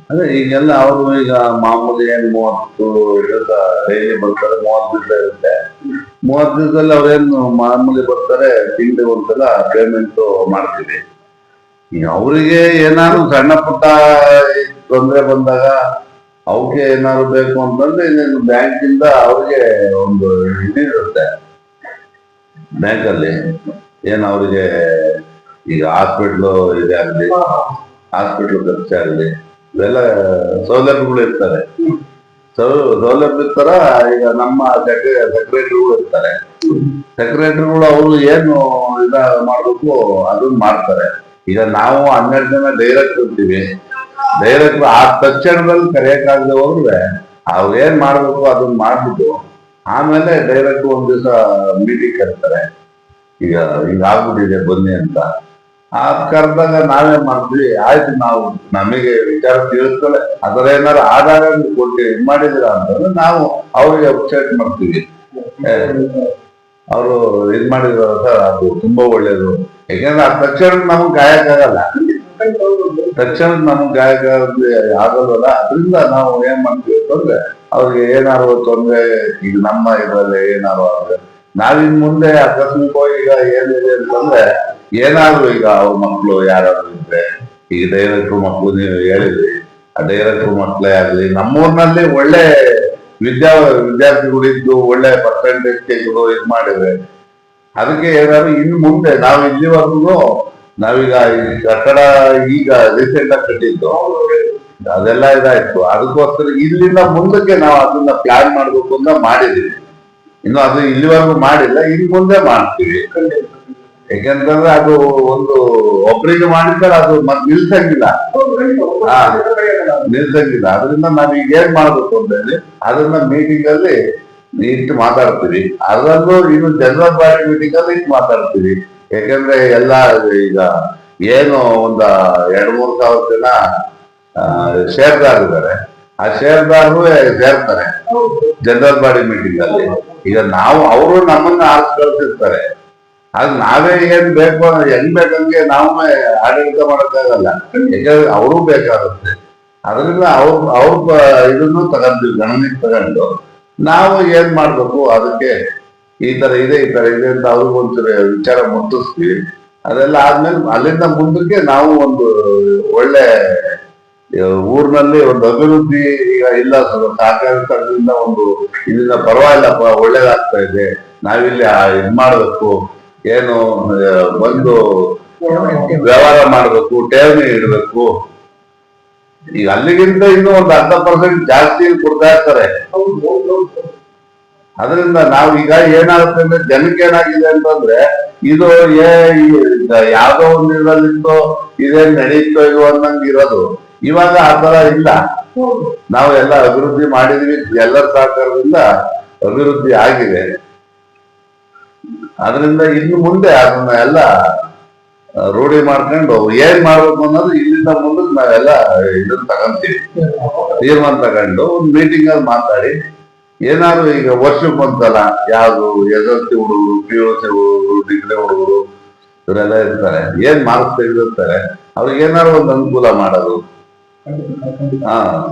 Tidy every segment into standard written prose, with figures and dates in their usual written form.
ಅದೇ ಈಗೆಲ್ಲ ಅವರು ಈಗ ಮಾಮೂಲಿ ಏನ್ 30 ದಿವಸ ಡೈಲಿ ಬರ್ತಾರೆ, 30 ದಿವಸ ಇರುತ್ತೆ. 30 ದಿವಸದಲ್ಲಿ ಅವ್ರೇನು ಮಾಮೂಲಿ ಬರ್ತಾರೆ, ತಿಂಡಿ ಒಂದ್ಸಲ ಪೇಮೆಂಟ್ ಮಾಡ್ತೀವಿ. ಈಗ ಅವರಿಗೆ ಏನಾದ್ರು ಸಣ್ಣ ಪುಟ್ಟ ತೊಂದರೆ ಬಂದಾಗ ಅವಕ್ಕೆ ಏನಾದ್ರು ಬೇಕು ಅಂತಂದ್ರೆ ಇನ್ನೇನು ಬ್ಯಾಂಕಿಂದ ಅವ್ರಿಗೆ ಒಂದು ಇದಿರುತ್ತೆ. ಬ್ಯಾಂಕಲ್ಲಿ ಏನ್ ಅವ್ರಿಗೆ ಈಗ ಹಾಸ್ಪಿಟ್ಲು ಇದೆ ಆಗಲಿ, ಹಾಸ್ಪಿಟ್ಲ್ ಖರ್ಚಾಗಲಿ, ಇವೆಲ್ಲ ಸೌಲಭ್ಯಗಳು ಇರ್ತವೆ. ಸೌಲಭ್ಯ ತರ ಈಗ ನಮ್ಮ ಸೆಕ್ರೆಟರಿಗಳು ಇರ್ತಾರೆ. ಸೆಕ್ರೆಟರಿಗಳು ಅವರು ಏನು ಇದ ಮಾಡ್ಬೇಕು ಅದನ್ನ ಮಾಡ್ತಾರೆ. ಈಗ ನಾವು 12 ಜನ ಡೈರೆಕ್ಟ್ ಇರ್ತೀವಿ. ಡೈರೆಕ್ಟ್ ಆ ತಕ್ಷಣದಲ್ಲಿ ಕರೆಯಕ್ಕಾಗದೆ ಹೋದ್ರೆ ಅವ್ರು ಏನ್ ಮಾಡ್ಬೇಕು ಅದನ್ನ ಮಾಡ್ಬಿಟ್ಟು ಆಮೇಲೆ ಡೈರೆಕ್ಟ್ ಒಂದ್ ದಿವಸ ಮೀಟಿಂಗ್ ಕರೀತಾರೆ. ಈಗ ಹಿಂಗಾಗ್ಬಿಟ್ಟಿದೆ ಬನ್ನಿ ಅಂತ. ಕರೆದಾಗ ನಾವೇ ಮಾಡ್ತೀವಿ, ಆಯ್ತು ನಾವು ನಮಗೆ ವಿಚಾರ ತಿಳಿಸ್ತಾರೆ. ಅದರ ಏನಾರು ಆಧಾರ ಕೊಟ್ಟು ಇದ್ ಮಾಡಿದಿರ ಅಂತಂದ್ರೆ ನಾವು ಅವ್ರಿಗೆ ಅಪ್ಸೆಟ್ ಮಾಡ್ತೀವಿ. ಅವರು ಇದ್ ಮಾಡಿದ್ರ ಸರ್ ಅದು ತುಂಬಾ ಒಳ್ಳೇದು. ಯಾಕಂದ್ರೆ ಆ ತಕ್ಷಣ ನಮಗ್ ಗಾಯಕ್ಕಾಗಲ್ಲ, ತಕ್ಷಣ ನಮಗ್ ಗಾಯಕ ಆಗಲ್ವಲ್ಲ. ಅದರಿಂದ ನಾವು ಏನ್ ಮಾಡ್ತೀವಿ ಅಂತಂದ್ರೆ ಅವ್ರಿಗೆ ಏನಾರು ತೊಂದ್ರೆ ಈಗ ನಮ್ಮ ಇದ್ರಲ್ಲಿ ಏನಾರು ಆದ್ರೆ ನಾವಿನ್ ಮುಂದೆ ಆಕಸ್ಮಿಕವಾಗಿ ಈಗ ಏನಿದೆ ಅಂತಂದ್ರೆ ಏನಾದ್ರು ಈಗ ಅವ್ರ ಮಕ್ಕಳು ಯಾರಾದ್ರು ಇದ್ರೆ ಈಗ ಡೈರೆಕ್ಟ್ರು ಮಕ್ಕಳು ನೀವು ಹೇಳಿದ್ರಿ, ಆ ಡೈರೆಕ್ಟ್ರು ಮಕ್ಕಳೇ ಆಗ್ಲಿ ನಮ್ಮೂರ್ನಲ್ಲಿ ಒಳ್ಳೆ ವಿದ್ಯಾರ್ಥಿಗಳಿದ್ದು ಒಳ್ಳೆ ಪರ್ಸೆಂಟೇಜ್ ತೆಗೆದು ಇದ್ ಮಾಡಿದ್ರೆ ಅದಕ್ಕೆ ಏನಾದ್ರು ಇನ್ನು ಮುಂದೆ ನಾವು ಇಲ್ಲಿವರೆಗೂ ನಾವೀಗ ಈ ಕಟ್ಟಡ ಈಗ ರೀಸೆಂಟ್ ಆಗಿ ಕಟ್ಟಿದ್ದು ಅದೆಲ್ಲ ಇದಾಯ್ತು. ಅದಕ್ಕೋಸ್ಕರ ಇಲ್ಲಿಂದ ಮುಂದಕ್ಕೆ ನಾವು ಅದನ್ನ ಪ್ಲಾನ್ ಮಾಡ್ಬೇಕು ಅಂತ ಮಾಡಿದೀವಿ. ಇನ್ನು ಅದು ಇಲ್ಲಿವರೆಗೂ ಮಾಡಿಲ್ಲ, ಇನ್ ಮುಂದೆ ಮಾಡ್ತೀವಿ. ಯಾಕೆಂತಂದ್ರೆ ಅದು ಒಂದು ಒಬ್ಬರಿಗೆ ಮಾಡಿದ್ರೆ ಅದು ಮತ್ತೆ ನಿಲ್ಸಂಗಿಲ್ಲ. ಅದರಿಂದ ನಾವೀಗ ಏನ್ ಮಾಡ್ಬೇಕು ಅಂತ ಹೇಳಿ ಅದನ್ನ ಮೀಟಿಂಗ್ ಅಲ್ಲಿ ಇಟ್ಟು ಮಾತಾಡ್ತೀವಿ. ಅದರಲ್ಲೂ ಇನ್ನು ಜನರಲ್ ಬಾಡಿ ಮೀಟಿಂಗ್ ಅಲ್ಲಿ ಇಟ್ಟು ಮಾತಾಡ್ತೀವಿ. ಯಾಕಂದ್ರೆ ಎಲ್ಲ ಈಗ ಏನು ಒಂದ 2-3 ಸಾವಿರ ಜನ ಷೇರ್ದಾರ್ ಆ ಷೇರ್ದಾರರು ಸೇರ್ತಾರೆ ಜನರಲ್ ಬಾಡಿ ಮೀಟಿಂಗ್ ಅಲ್ಲಿ. ಈಗ ನಾವು ಅವರು ನಮ್ಮನ್ನ ಆರ್ಸ್ ಕಳ್ಸಿರ್ತಾರೆ. ಆಗ ನಾವೇ ಏನ್ ಬೇಕು ಹೆಂಗ್ ಬೇಕಂಗೆ ನಾವೇ ಆಡಳಿತ ಮಾಡಕ್ಕಾಗಲ್ಲ. ಯಾಕಂದ್ರೆ ಅವರು ಬೇಕಾಗುತ್ತೆ. ಅದರಿಂದ ಅವ್ರ ಇದನ್ನು ತಗೊಂಡ್ವಿ, ಗಣನೆಗೆ ತಗೊಂಡು ನಾವು ಏನ್ ಮಾಡ್ಬೇಕು ಅದಕ್ಕೆ ಈ ತರ ಇದೆ ಅಂತ ಅವ್ರಿಗೊಂಚೂರು ವಿಚಾರ ಮುಟ್ಟಿಸ್ತೀವಿ. ಅದೆಲ್ಲ ಆದ್ಮೇಲೆ ಅಲ್ಲಿಂದ ಮುಂದಕ್ಕೆ ನಾವು ಒಂದು ಒಳ್ಳೆ ಊರಿನಲ್ಲಿ ಒಂದು ಅಭಿವೃದ್ಧಿ ಈಗ ಇಲ್ಲ ಸಹಕಾರಿ ಸಂಘದಿಂದ ಒಂದು ಇದನ್ನ ಪರವಾಗಿಲ್ಲಪ್ಪ ಒಳ್ಳೇದಾಗ್ತಾ ಇದೆ, ನಾವಿಲ್ಲಿ ಇದ್ ಮಾಡ್ಬೇಕು, ಏನು ಬಂದು ವ್ಯವಹಾರ ಮಾಡ್ಬೇಕು, ಠೇವಣಿ ಇಡ್ಬೇಕು. ಈಗ ಅಲ್ಲಿಗಿಂತ ಇನ್ನೂ ಒಂದು 10% ಜಾಸ್ತಿ ಕೊಡ್ತಾ ಇರ್ತಾರೆ. ಅದರಿಂದ ನಾವು ಈಗ ಏನಾಗುತ್ತೆ ಅಂದ್ರೆ ಜನಕ್ಕೆ ಏನಾಗಿದೆ ಅಂತಂದ್ರೆ ಇದು ಯಾವ್ದೋ ಒಂದು ಇರೋದಿತ್ತೋ ಇದೇನ್ ನಡೀತೋ ಇಲ್ವೋ ಅನ್ನಂಗೆ ಇರೋದು. ಇವಾಗ ಆ ತರ ಇಲ್ಲ. ನಾವು ಎಲ್ಲ ಅಭಿವೃದ್ಧಿ ಮಾಡಿದ್ವಿ, ಎಲ್ಲರ ಸಹಕಾರದಿಂದ ಅಭಿವೃದ್ಧಿ ಆಗಿದೆ. ಅದರಿಂದ ಇನ್ನು ಮುಂದೆ ಅದನ್ನ ಎಲ್ಲ ರೂಢಿ ಮಾಡ್ಕೊಂಡು ಏನ್ ಮಾಡ್ಬೇಕು ಅನ್ನೋದು ಇಲ್ಲಿಂದ ಮುಂದಕ್ಕೆ ನಾವೆಲ್ಲ ಇದನ್ನ ತಗೊಂತೀವಿ, ತೀರ್ಮಾನ ತಗೊಂಡು ಒಂದು ಮೀಟಿಂಗ್ ಅಲ್ಲಿ ಮಾತಾಡಿ ಏನಾದ್ರು ಈಗ ವರ್ಷಕ್ಕೆ ಒಂದ್ಸಲ ಯಾವ್ದು SSLC ಹುಡುಗರು, PUC ಹುಡುಗರು, ಡಿಗ್ರಿ ಹುಡುಗರು ಇವರೆಲ್ಲ ಇರ್ತಾರೆ, ಏನ್ ಮಾರ್ಕ್ಸ್ ತೆಗೆದಿರ್ತಾರೆ ಅವ್ರಿಗೆ ಏನಾದ್ರು ಒಂದು ಅನುಕೂಲ ಮಾಡೋದು,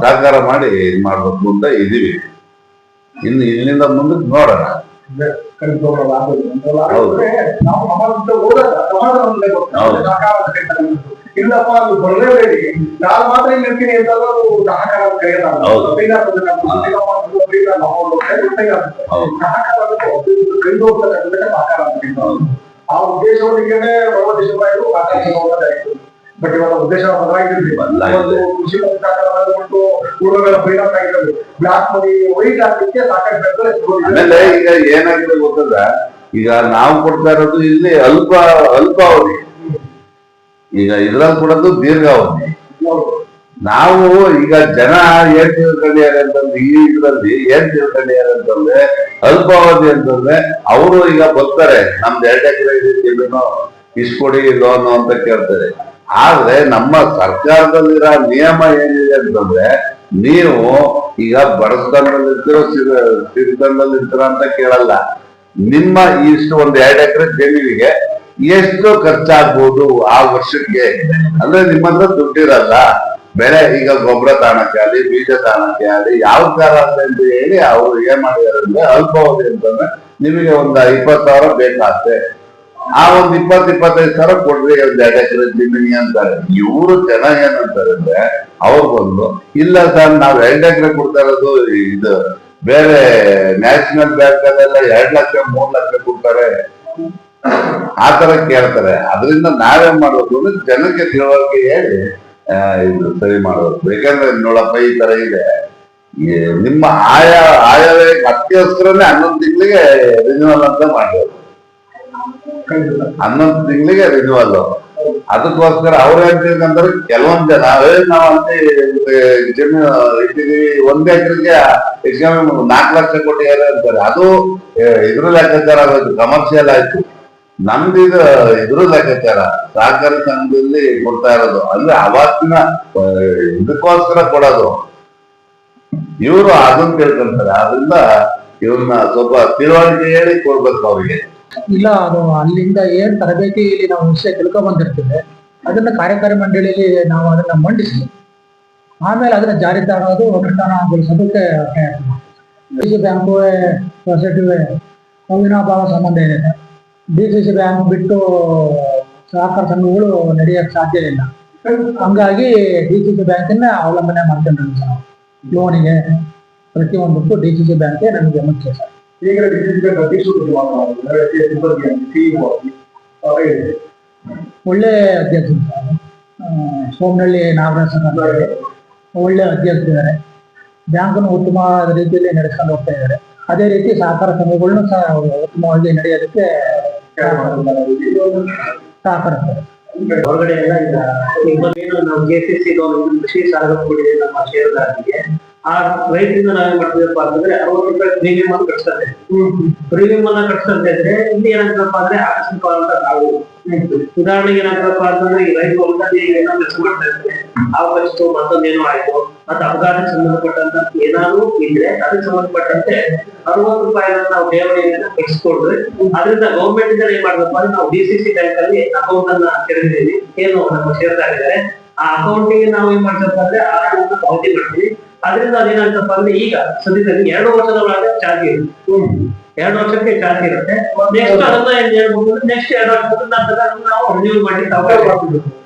ಸಹಕಾರ ಮಾಡಿ ಇದ್ ಮಾಡ್ಬೇಕು ಅಂತ ಇದೀವಿ. ಇನ್ನು ಇಲ್ಲಿಂದ ಮುಂದಕ್ಕೆ ನೋಡೋಣ. ಇಲ್ಲಪ್ಪ ಅದು ಬರಲೇಬೇಡಿ, ನಾನು ಮಾತ್ರ ನಿಲ್ತೀನಿ ಅಂತ ಸಹಕಾರ ಆ ಉದ್ದೇಶವನ್ನಿಗೆ ಬರುವ ದೇಶಪಾಯಿಗಳು ಮಾತಾಡಿತು. ಬಟ್ ಇವರ ಉದ್ದೇಶ ಬದಲಾಗಿರ್ಲಿ, ಕೃಷಿ ಬಂದು ಊರುಗಳ ಪರಿಣಾಮ ಆಗಿರೋದು ಬ್ಲಾಕ್ ಮನಿ ವೈಟ್ ಹಾಕಲಿಕ್ಕೆ ಸಾಕಷ್ಟು. ಆಮೇಲೆ ಈಗ ಏನಾಗಿದೆ ಗೊತ್ತದ, ಈಗ ನಾವು ಕೊಡ್ತಾ ಇರೋದು ಇಲ್ಲಿ ಅಲ್ಪಾವಧಿ, ಈಗ ಇದ್ರಲ್ಲಿ ಕೊಡೋದು ದೀರ್ಘಾವಧಿ. ನಾವು ಈಗ ಜನ ಏನ್ ತಿಳ್ಕೊಂಡಿದ್ದಾರೆ ಅಂತಂದ್ರೆ ಈ ಇದ್ರಲ್ಲಿ ಏನ್ ತಿಳ್ಕೊಂಡಿದ್ದಾರೆ ಅಂತಂದ್ರೆ ಅಲ್ಪಾವಧಿ ಅಂತಂದ್ರೆ ಅವರು ಈಗ ಬರ್ತಾರೆ, ನಮ್ದು 2 ಎಕರೆ ಇದನ್ನು ಇಷ್ಟು ಕೊಡಿ ಲೋನು ಅಂತ ಕೇಳ್ತಾರೆ. ಆದ್ರೆ ನಮ್ಮ ಸರ್ಕಾರದಲ್ಲಿರೋ ನಿಯಮ ಏನಿದೆ ಅಂತಂದ್ರೆ ನೀವು ಈಗ ಬಡತನದಲ್ಲಿರ್ತೀರೋ ಸಿರಿತನದಲ್ಲಿರ್ತೀರ ಅಂತ ಕೇಳಲ್ಲ. ನಿಮ್ಮ ಇಷ್ಟು ಒಂದು 2 ಎಕರೆ ಜಮೀನಿಗೆ ಎಷ್ಟು ಖರ್ಚಾಗ್ಬೋದು ಆ ವರ್ಷಕ್ಕೆ, ಅಂದ್ರೆ ನಿಮ್ಮ ಹತ್ರ ದುಡ್ಡಿರಲ್ಲ, ಬೆಳೆ ಈಗ ಗೊಬ್ಬರ ತಾಣಕ್ಕೆ ಆಗಲಿ ಬೀಜ ತಾಣಕ್ಕೆ ಆಗಲಿ ಯಾವ ಕಾರಣ ಅಂತ ಹೇಳಿ ಅವ್ರು ಏನ್ ಮಾಡಿದಾರೆ ಅಂದ್ರೆ ಅಲ್ಪಾವಧಿ ಅಂತಂದ್ರೆ ನಿಮಗೆ ಒಂದು 20,000 ಬೇಕಾಗ್ತದೆ, ಆ ಒಂದು 20-25 ಸಾವಿರ ಕೊಡ್ರಿ ಒಂದ್ 2 ಎಕರೆ ಜಮೀನಿ ಅಂತಾರೆ. ಇವರು ಜನ ಏನಂತಾರೆ ಅಂದ್ರೆ ಅವ್ರು ಬಂದು ಇಲ್ಲ ಸರ್ ನಾವ್ 2 ಎಕರೆ ಕೊಡ್ತಾ ಇರೋದು ಇದು ಬೇರೆ ನ್ಯಾಷನಲ್ ಬ್ಯಾಂಕ್ ಅಲ್ಲೆಲ್ಲ 2 ಲಕ್ಷ 3 ಲಕ್ಷ ಕೊಡ್ತಾರೆ ಆತರ ಕೇಳ್ತಾರೆ. ಅದರಿಂದ ನಾವೇನ್ ಮಾಡ್ಬೇಕು ಅಂದ್ರೆ ಜನಕ್ಕೆ ತಿಳುವಳಿಕೆ ಹೇಳಿ ಇದು ಸರಿ ಮಾಡ್ಬೇಕು. ಯಾಕಂದ್ರೆ ನೋಡಪ್ಪ ಈ ತರ ಇದೆ, ನಿಮ್ಮ ಆಯವೇ ಅತ್ಯವಸರನೇ 11 ತಿಂಗಳಿಗೆ ರಿನ್ಯೂವಲ್ ಅಂತ ಮಾಡ್ಬೇಕು. 11 ತಿಂಗಳಿಗೆ ರಿನ್ಯೂವಲ್. ಅದಕ್ಕೋಸ್ಕರ ಅವ್ರು ಹೇಳ್ತಿರ್ಕಂದ್ರೆ ಕೆಲವೊಂದ್ ಜನ ನಾವ್ ಅಲ್ಲಿ ಜಮೀನು ಇಟ್ಟಿದೀವಿ 1 ಎಕರೆಗೆ ಹೆಚ್ಚು 4 ಲಕ್ಷ ಕೊಟ್ಟಿದ್ದಾರೆ ಅಂತಾರೆ. ಅದು ಇದ್ರ ಲೆಕ್ಕಾಚಾರ ಆಗೋದು, ಕಮರ್ಷಿಯಲ್ ಆಯ್ತು. ನಮ್ದು ಇದ್ರ ಲೆಕ್ಕಾಚಾರ ಸಹಕಾರಿ ಸಂಘದಲ್ಲಿ ಕೊಡ್ತಾ ಇರೋದು ಅಂದ್ರೆ ಅವತ್ತಿನ ಇದಕ್ಕೋಸ್ಕರ ಕೊಡೋದು. ಇವರು ಅದನ್ನ ತಿಳ್ಕೊಂತಾರೆ. ಆದ್ರಿಂದ ಇವ್ರನ್ನ ಸ್ವಲ್ಪ ತಿಳುವಳಿಕೆ ಹೇಳಿ ಕೊಡ್ಬೇಕು ಅವ್ರಿಗೆ. ಇಲ್ಲ, ಅದು ಅಲ್ಲಿಂದ ಏನ್ ತರಬೇತಿಯಲ್ಲಿ ನಾವು ವಿಷಯ ತಿಳ್ಕೊಂಡ್ ಬಂದಿರ್ತೇವೆ ಅದನ್ನ ಕಾರ್ಯಕಾರಿ ಮಂಡಳಿಯಲ್ಲಿ ನಾವು ಅದನ್ನ ಮಂಡಿಸಿ ಆಮೇಲೆ ಅದನ್ನ ಜಾರಿ ತರೋದು ಅನುಷ್ಠಾನಗೊಳಿಸೋದಕ್ಕೆ ಪ್ರಯತ್ನ. ಡಿಸಿಸಿ ಬ್ಯಾಂಕು ಸೊಸೈಟಿಗೆ ಅವಿನಾಭಾವ ಸಂಬಂಧ ಇದೆ. ಡಿಸಿಸಿ ಬ್ಯಾಂಕ್ ಬಿಟ್ಟು ಸಹಕಾರ ಸಂಘಗಳು ನಡೆಯಕ್ಕೆ ಸಾಧ್ಯ ಇಲ್ಲ. ಹಂಗಾಗಿ ಡಿಸಿಸಿ ಬ್ಯಾಂಕನ್ನ ಅವಲಂಬನೆ ಮಾಡ್ಕೊಂಡಿರೋದು ಸರ್. ಲೋನಿಗೆ ಪ್ರತಿಯೊಂದಕ್ಕೂ ಡಿಸಿಸಿ ಬ್ಯಾಂಕೇ ನಮಗೆ ಮುಖ್ಯ ಸರ್. ಈಗ ಡಿಸಿಸಿ ಬ್ಯಾಂಕ್ ಅಧ್ಯಕ್ಷರು ಒಳ್ಳೆ ಅಧ್ಯಕ್ಷರು ಸರ್. ಸೋಮನಹಳ್ಳಿ ನಾಗರಾಜ್ ಒಳ್ಳೆ ಅಧ್ಯಕ್ಷರಿದ್ದಾರೆ. ಬ್ಯಾಂಕನ್ನು ಉತ್ತಮ ರೀತಿಯಲ್ಲಿ ನಡೆಸ್ಕೊಂಡು ಹೋಗ್ತಾ ಇದ್ದಾರೆ. ಅದೇ ರೀತಿ ಸಹಕಾರ ಸಂಘಗಳನ್ನು ಸಹ ಉತ್ತಮವಾಗಿ ನಡೆಯೋದಕ್ಕೆ ಸಹಕರಿಸ್ತಾರೆ. ಹೊರಗಡೆ ಎಲ್ಲ ಈಗ ನಾವು ಕೆಸಿಸಿ ಕೃಷಿ ಸಾಲ ಕೊಟ್ಟಿದ್ದೀವಿ ನಮ್ಮ ಷೇರುದಾರರಿಗೆ. ಆ ರೈತರಿಂದ ನಾವೇನ್ ಮಾಡ್ತೀವಪ್ಪ ಅಂತಂದ್ರೆ 60 ರೂಪಾಯಿ ಪ್ರೀಮಿಯಂ ಅನ್ನು ಕಟ್ಸ್ತದೆ. ಪ್ರೀಮಿಯಂ ಅನ್ನ ಕಟ್ಸ್ತಂತ ಇದ್ರೆ ಇಲ್ಲಿ ಏನಾಗ್ತದಪ್ಪ ಅಂದ್ರೆ ಆಕಸ್ಮಿಕವಾದಂತ ಸಾವು. ಉದಾಹರಣೆಗೆ ಏನಾಗ್ತದಪ್ಪ ಅಂತಂದ್ರೆ ಈ ರೈತ ಹೊಲದಲ್ಲಿ ಏನೋ ಕೆಲಸ ಮಾಡ್ತಾ ಇರ್ತಾರೆ, ಅವಕಾಶ ಮತ್ತೊಂದೇನೋ ಆಯ್ತು, ಮತ್ತೆ ಅಪಘಾತಕ್ಕೆ ಸಂಬಂಧಪಟ್ಟಂತ ಏನಾದ್ರು ಇದ್ರೆ ಅದಕ್ಕೆ ಸಂಬಂಧಪಟ್ಟಂತೆ 60 ರೂಪಾಯಿನ ನಾವು ಠೇವಣಿಯನ್ನ ಕಟ್ಸ್ಕೊಂಡ್ರೆ ಅದರಿಂದ ಗೌರ್ಮೆಂಟ್ ಇಂದ ಏನ್ ಮಾಡ್ಬೇಕು ಅಂದ್ರೆ ನಾವು ಡಿಸಿಸಿ ಬ್ಯಾಂಕ್ ಅಲ್ಲಿ ಅಕೌಂಟ್ ಅನ್ನ ತೆರೆದಿದ್ದೀವಿ. ಏನು ನಮ್ಮ ಷೇರುದಾರಿದ್ದಾರೆ ಆ ಅಕೌಂಟಿಗೆ ನಾವು ಏನ್ ಮಾಡ್ತಪ್ಪ ಅಂದ್ರೆ ಆ ಹಣವನ್ನು ಪಾವತಿ ಮಾಡ್ತೀವಿ. ಅದರಿಂದ ಅದೇನಾಗ್ತಪ್ಪ ಅಂದ್ರೆ ಈಗ ಸದ್ಯದಲ್ಲಿ 2 ವರ್ಷದ ಒಳಗೆ ಚಾರ್ಜ್ ಇರುತ್ತೆ. 2 ವರ್ಷಕ್ಕೆ ಚಾರ್ಜ್ ಇರುತ್ತೆ. ನೆಕ್ಸ್ಟ್ ಅದನ್ನ ಏನ್ ಹೇಳ್ಬೋದು, ನೆಕ್ಸ್ಟ್ 2 ವರ್ಷದ ನಂತರ ನಾವು ರಿನ್ಯೂವಲ್ ಮಾಡ್ಲಿಕ್ಕೆ ಅವಕಾಶ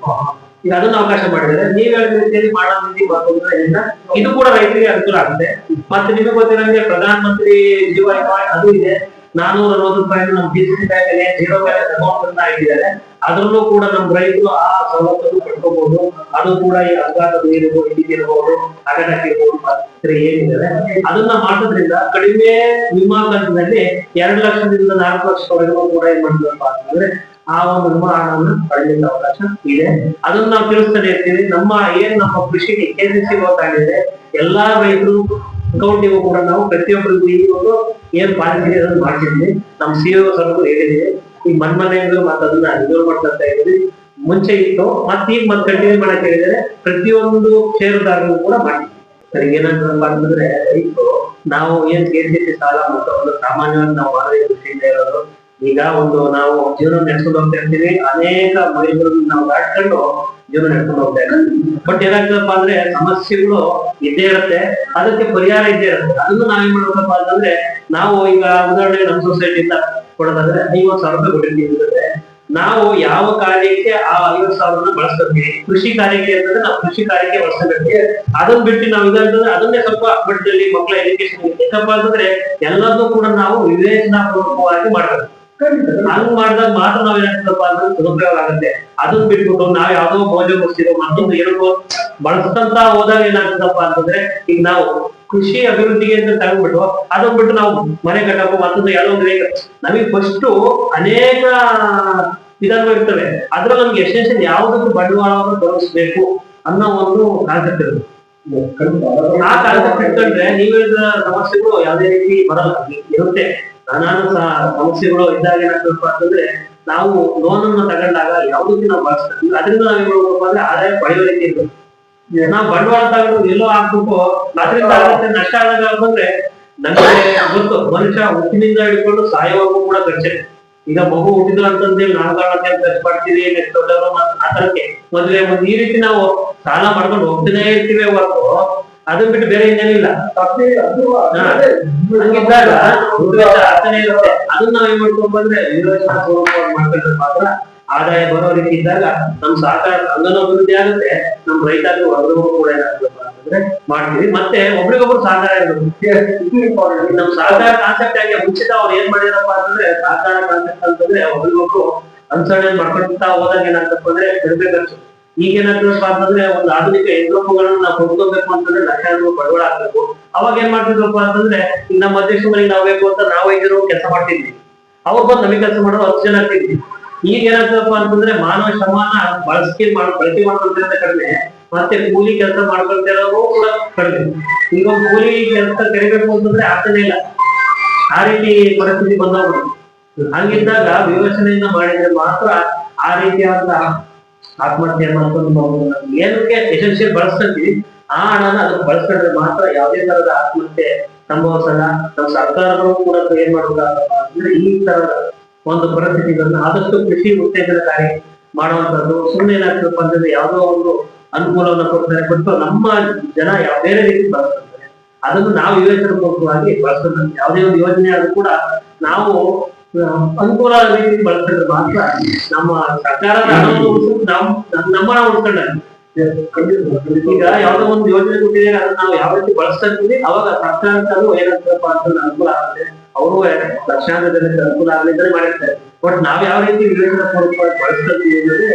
ಈಗ ಅದನ್ನ ಅವಕಾಶ ಮಾಡಿದ್ರೆ ನೀವ್ ಹೇಳಿದ ರೀತಿಯಲ್ಲಿ ಮಾಡೋದ್ರಿಂದ ಇದು ಕೂಡ ರೈತರಿಗೆ ಅನುಕೂಲ ಆಗುತ್ತೆ. ಮತ್ತೆ ನಿಮಗೆ ಗೊತ್ತಿರಂಗೆ ಪ್ರಧಾನ ಮಂತ್ರಿ ಜೀವ ವಿಮಾ ಅದು ಇದೆ. 460 ರೂಪಾಯಿ ನಮ್ಮ ಡಿಸಿಸಿ ಬ್ಯಾಂಕ್ ಅಲ್ಲಿ 0 ಬ್ಯಾಲೆನ್ಸ್ ಅಕೌಂಟ್ ಅಂತ ಆಗಿದ್ದಾರೆ. ಅದರಲ್ಲೂ ಕೂಡ ನಮ್ಮ ರೈತರು ಆ ಸವಲತ್ತನ್ನು ಪಡ್ಕೋಬಹುದು. ಅದು ಕೂಡ ಈ ಅಪಘಾತದ ಇರಬಹುದು, ಇದಿರಬಹುದು, ಅಗಟಕ್ಕೆ ಮತ್ತೆ ಏನಿದೆ ಅದನ್ನ ಮಾಡೋದ್ರಿಂದ ಕಡಿಮೆ ವಿಮಾ ಕಂತಿನಲ್ಲಿ 2 ಲಕ್ಷದಿಂದ 4 ಲಕ್ಷವರೆಗೂ ಕೂಡ ಏನ್ ಮಾಡಿದ್ರಪ್ಪ ಅಂತಂದ್ರೆ ಆ ಒಂದು ವಿಮಾ ಹಣವನ್ನು ಪಡೆಯಲಿಕ್ಕೆ ಅವಕಾಶ ಇದೆ. ಅದನ್ನ ನಾವು ತಿಳಿಸ್ತಾನೆ ಇರ್ತೀವಿ. ನಮ್ಮ ಕೃಷಿಗೆ ಕೆಸಿಸಿ ಗೊತ್ತಾಗಿದೆ ಎಲ್ಲಾ ರೈತರು ಅಕೌಂಟಿಗೂ ಕೂಡ ನಾವು ಪ್ರತಿಯೊಬ್ಬರಿಗೂ ಈ ಒಂದು ಏನ್ ಪಾಲಿಸಿ ಅದನ್ನು ಮಾಡ್ತಿದ್ವಿ. ನಮ್ಮ ಸಿಒ ಸರ್ಗೂ ಹೇಳಿದ್ವಿ. ಈಗ ಮನ್ಮನೆಗಳು ಮತ್ತೆ ಅದನ್ನ ರಿಸರ್ವ್ ಮಾಡ್ತಾ ಇದ್ವಿ. ಮುಂಚೆ ಇತ್ತು, ಮತ್ತೆ ಈಗ ಮತ್ತೆ ಕಂಟಿನ್ಯೂ ಮಾಡಕ್ ಹೇಳಿದರೆ ಪ್ರತಿಯೊಂದು ಷೇರುದಾರರು ಕೂಡ ಮಾಡಿದ್ವಿ. ಸರಿ, ಏನಂತಪ್ಪ ಅಂತಂದ್ರೆ ರೈತರು ನಾವು ಏನ್ ಕೆಸಿಸಿ ಸಾಲ ಮತ್ತು ಒಂದು ಸಾಮಾನ್ಯವಾಗಿ ನಾವು ಮಾಡದೇ ಕೃಷಿಯಿಂದ ಇರೋದು. ಈಗ ಒಂದು ನಾವು ಜೀವನ ನಡೆಸ್ಕೊಂಡು ಹೋಗ್ತಾ ಇರ್ತೀವಿ. ಅನೇಕ ಮಹಿಳೆಯರನ್ನು ನಾವು ದಾಟ್ಕೊಂಡು ಜೀವನ ನಡೆಸ್ಕೊಂಡು ಹೋಗ್ತಾ ಇರ್ತೀವಿ. ಬಟ್ ಏನಾಗ್ತದಪ್ಪ ಅಂದ್ರೆ ಸಮಸ್ಯೆಗಳು ಇದ್ದೇ ಇರುತ್ತೆ, ಅದಕ್ಕೆ ಪರಿಹಾರ ಇದ್ದೇ ಇರುತ್ತೆ. ಅದನ್ನು ನಾವೇನ್ ಮಾಡ್ಬೇಕಪ್ಪ ಅಂತಂದ್ರೆ ನಾವು ಈಗ ಉದಾಹರಣೆಗೆ ನಮ್ಮ ಸೊಸೈಟಿಯಿಂದ ಕೊಡೋದಾದ್ರೆ 50,000 ರೂಪಾಯಿ ಕೊಟ್ಟಿರ್ತೀವಿ. ನಾವು ಯಾವ ಕಾರ್ಯಕ್ಕೆ ಆ 50,000 ಬಳಸ್ಕೊತೀವಿ. ಕೃಷಿ ಕಾರ್ಯಕ್ಕೆ ಅಂತಂದ್ರೆ ನಾವು ಕೃಷಿ ಕಾರ್ಯಕ್ಕೆ ಬಳಸ್ಕೊಬೇಕು. ಅದನ್ನ ಬಿಟ್ಟು ನಾವು ಇದಂತಂದ್ರೆ ಅದನ್ನೇ ಸ್ವಲ್ಪ ಬಡ್ಡಿಯಲ್ಲಿ ಮಕ್ಕಳ ಎಜುಕೇಶನ್ ಯಾಕಪ್ಪ ಅಂತಂದ್ರೆ ಎಲ್ಲದೂ ಕೂಡ ನಾವು ವಿವೇಚನಾಪೂರ್ವಕವಾಗಿ ಮಾಡ್ಬೇಕು. ಹಂಗ್ ಮಾಡಿದಾಗ ಮಾತ್ರ ನಾವ್ ಏನಾಗ್ತದಪ್ಪ ಅಂದ್ರೆ ಸದುಪಯೋಗ ಆಗುತ್ತೆ. ಅದನ್ನ ಬಿಟ್ಬಿಟ್ಟು ನಾವ್ ಯಾವ್ದೋ ಮೋಜ ಮುಗಿಸಿರೋ ಮತ್ತೊಂದು ಏನೋ ಬಳಸ್ತಂತ ಹೋದಾಗ ಏನಾಗ್ತದಪ್ಪ ಅಂತಂದ್ರೆ ಈಗ ನಾವು ಕೃಷಿ ಅಭಿವೃದ್ಧಿಗೆ ಅಂತ ತಗೊಂಡ್ಬಿಟ್ಟು ಅದನ್ನ ಬಿಟ್ಟು ನಾವು ಮನೆ ಕಟ್ಟಬೇಕು ಮತ್ತೊಂದು ಯಾವುದೋ ನಮಗೆ ಫಸ್ಟ್ ಅನೇಕ ವಿಧಾನಗಳು ಇರ್ತವೆ. ಅದ್ರಲ್ಲಿ ನಮ್ಗೆ ಎಸೆನ್ಷಿಯಲ್ ಯಾವ್ದಕ್ಕೂ ಬಂಡವಾಳವನ್ನು ತೊಡಗಿಸ್ಬೇಕು ಅನ್ನೋ ಒಂದು ಕಾನ್ಸೆಪ್ಟ್ ಇರುತ್ತೆ. ಆ ಕಾನ್ಸೆಪ್ಟ್ ಇಟ್ಕೊಂಡ್ರೆ ನೀವ್ ಹೇಳಿದ ಸಮಸ್ಯೆಗಳು ಯಾವುದೇ ರೀತಿ ಬರಲ್ಲ, ಇರುತ್ತೆ. ನಾನಾನು ಸಮಸ್ಯೆಗಳು ಇದ್ದಾಗ ಏನಾಗ್ತದಪ್ಪ ಅಂತಂದ್ರೆ ನಾವು ಲೋನ್ ಅನ್ನು ತಗೊಂಡಾಗ ಯಾವ್ದಕ್ಕೆ ನಾವು ಬಳಸ್ತೀವಿ ಅದರಿಂದ ನಾವ್ ಏನ್ ಮಾಡ್ಬೇಕು ಅಂದ್ರೆ ಆದಾಯ ಪಡೆಯುವ ರೀತಿ ಇರ್ತದೆ. ನಾವು ಬಂಡವಾಳ ತಗೊಂಡು ಎಲ್ಲೋ ಹಾಕ್ಬೇಕು ಅದರಿಂದ ಆಗುತ್ತೆ ನಷ್ಟ ಆದಾಗ ಬಂದ್ರೆ ನಮಗೆ ಗೊತ್ತು ಮನುಷ್ಯ ಹುಟ್ಟಿನಿಂದ ಹಿಡ್ಕೊಂಡು ಸಾಯೋವರೆಗೂ ಕೂಡ ಖರ್ಚೆ. ಈಗ ಮಗು ಹುಟ್ಟಿದ್ರು ಅಂತಂದೇಳಿ ನಾಮಕರಣಕ್ಕೆ ಖರ್ಚು ಮಾಡ್ತೀವಿ, ನೆಕ್ಸ್ಟ್ ದೊಡ್ಡವರು ಆ ತರಕ್ಕೆ ಮದುವೆ ಈ ರೀತಿ ನಾವು ಸಾಲ ಮಾಡ್ಕೊಂಡು ಹೋಗ್ತಾನೆ ಇರ್ತೀವಿ ಹೊರತು ಅದನ್ನ ಬಿಟ್ಟು ಬೇರೆ ಇನ್ನೇನಿಲ್ಲ. ಹಂಗಿದ್ದಾಗ ಅರ್ಥನೇ ಇರುತ್ತೆ. ಅದನ್ನ ನಾವ್ ಏನ್ ಮಾಡ್ಕೊಂಡ್ ಬಂದ್ರೆ ಯೋಜನಾ ಮಾಡ್ಕೊಂಡ್ರೆ ಮಾತ್ರ ಆದಾಯ ಬರೋ ರೀತಿ ಇದ್ದಾಗ ನಮ್ ಸಹಕಾರ ಸಂಘನೂ ಅಭಿವೃದ್ಧಿ ಆಗುತ್ತೆ, ನಮ್ ರೈತರು ಒಬ್ರಿಗೊಬ್ರು ಕೂಡ ಏನಾಗ್ಬೇಕು ಅಂತಂದ್ರೆ ಮಾಡ್ತೀವಿ. ಮತ್ತೆ ಒಬ್ರಿಗೊಬ್ರು ಸಹಕಾರ ಇರ್ಬೇಕು. ನಮ್ ಸಹಕಾರ ಕಾನ್ಸೆಪ್ಟ್ ಆಗಿ ಮುಂಚಿತ ಅವ್ರು ಏನ್ ಮಾಡಿದಾರಪ್ಪ ಅಂತಂದ್ರೆ ಸಹಕಾರ ಕಾನ್ಸೆಪ್ಟ್ ಅಂತಂದ್ರೆ ಒಬ್ರಿಗೊಬ್ರು ಅನುಸರಣೆ ಮಾಡ್ಕೊಳ್ತಾ ಹೋದಾಗ ಏನಾಗ್ತಪ್ಪ ಅಂದ್ರೆ ಕಡಿಮೆ ಖರ್ಚು. ಈಗ ಏನಾಗ್ತದಪ್ಪ ಅಂತಂದ್ರೆ ಒಂದು ಆಧುನಿಕ ಯಂತ್ರೋಪಕರಣಗಳನ್ನ ನಾವು ಕೊಂಡ್ಕೋಬೇಕು ಅಂತಂದ್ರೆ ಲಕ್ಷಾಂತರ ಬಂಡವಾಳ ಆಗ್ಬೇಕು. ಅವಾಗ ಏನ್ ಮಾಡ್ತಿದ್ವಪ್ಪ ಅಂತಂದ್ರೆ ನಮ್ಮ ಅಧ್ಯಕ್ಷ ಮನೆಗೆ ನಾವ್ ಬೇಕು ಅಂತ ನಾವು 5 ಜನ ಕೆಲಸ ಮಾಡ್ತಿದ್ವಿ, ಅವ್ರು ಬಂದು ನಮಗೆ ಕೆಲಸ ಮಾಡೋರು 10 ಜನ ಆಗ್ತಿದ್ವಿ. ಈಗ ಏನಾಗ್ತದಪ್ಪ ಅಂತಂದ್ರೆ ಮಾನವ ಶ್ರಮನ ಬಳಕೆ ಮಾಡ್ಕೊಳ್ತಿರೋದ ಕಡಿಮೆ, ಮತ್ತೆ ಕೂಲಿ ಕೆಲಸ ಮಾಡ್ಕೊಳ್ತಿರೋದು ಕೂಡ ಕಡಿಮೆ. ಈಗ ಒಂದು ಕೂಲಿ ಕೆಲಸ ಕರಿಬೇಕು ಅಂತಂದ್ರೆ ಆಗ್ತಾನೆ ಇಲ್ಲ, ಆ ರೀತಿ ಪರಿಸ್ಥಿತಿ ಬಂದವರು. ಹಂಗಿದ್ದಾಗ ವಿವೇಚನೆಯಿಂದ ಮಾಡಿದ್ರೆ ಮಾತ್ರ ಆ ರೀತಿಯಾದ ಆತ್ಮಹತ್ಯೆ ಮಾಡ್ಕೊಂಡು ಏನಕ್ಕೆ ಎಸೆನ್ಷಿಯಲ್ ಬಳಸ್ಕೊಂತೀವಿ ಆ ಹಣನ ಅದನ್ನ ಬಳಸ್ಕೊಂಡ್ರೆ ಮಾತ್ರ ಯಾವುದೇ ತರದ ಆತ್ಮಹತ್ಯೆ ಸಂಭವಿಸಲ್ಲ. ನಮ್ಮ ಸರ್ಕಾರಗಳು ಕೂಡ ಏನ್ ಮಾಡ್ಬೇಕಾಗಪ್ಪ ಅಂದ್ರೆ ಈ ತರದ ಒಂದು ಪರಿಸ್ಥಿತಿಗಳನ್ನ ಆದಷ್ಟು ಕೃಷಿ ಉತ್ತೇಜನಕಾರಿ ಮಾಡುವಂತದ್ದು. ಸುಮ್ಮನೆ ಏನಾಗ್ತದಪ್ಪ ಅಂತಂದ್ರೆ ಯಾವುದೋ ಒಂದು ಅನುಕೂಲವನ್ನ ಕೊಡ್ತಾರೆ, ಬಿಟ್ಟು ನಮ್ಮ ಜನ ಬೇರೆ ರೀತಿ ಬಳಸ್ತಾರೆ. ಅದನ್ನು ನಾವು ವಿವೇಚನಾಪೂರ್ವಕವಾಗಿ ಬಳಸ್ಕೊಂಡ್ರೆ ಯಾವುದೇ ಒಂದು ಯೋಜನೆ ಆದ್ರೂ ಕೂಡ ನಾವು ಅನುಕೂಲ ರೀತಿ ಬಳಸಿದ್ರೆ ಮಾತ್ರ ನಮ್ಮ ಸರ್ಕಾರದ ಹಣವನ್ನು ನಮ್ಮನ್ನ ಉಳಿಸ್ಕೊಂಡ. ಈಗ ಯಾವ್ದೋ ಒಂದು ಯೋಜನೆ ಕೊಟ್ಟಿದ್ರೆ ಅದನ್ನ ನಾವು ಯಾವ ರೀತಿ ಬಳಸ್ತೀವಿ ಅವಾಗ ಸರ್ಕಾರಕ್ಕೂ ಏನಾಗ್ತದಪ್ಪ ಅಂತಂದ್ರೆ ಅನುಕೂಲ ಆಗುತ್ತೆ. ಅವರು ಲಕ್ಷಾಂತರ ಜನಕ್ಕೆ ಅನುಕೂಲ ಆಗಲಿದ್ರೆ ಮಾಡಿರ್ತಾರೆ. ಬಟ್ ನಾವ್ ಯಾವ ರೀತಿ ವಿವೇಚನಾಪೂರ್ವಕವಾಗಿ ಬಳಸ್ತೀವಿ ಅನ್ನೋದೇ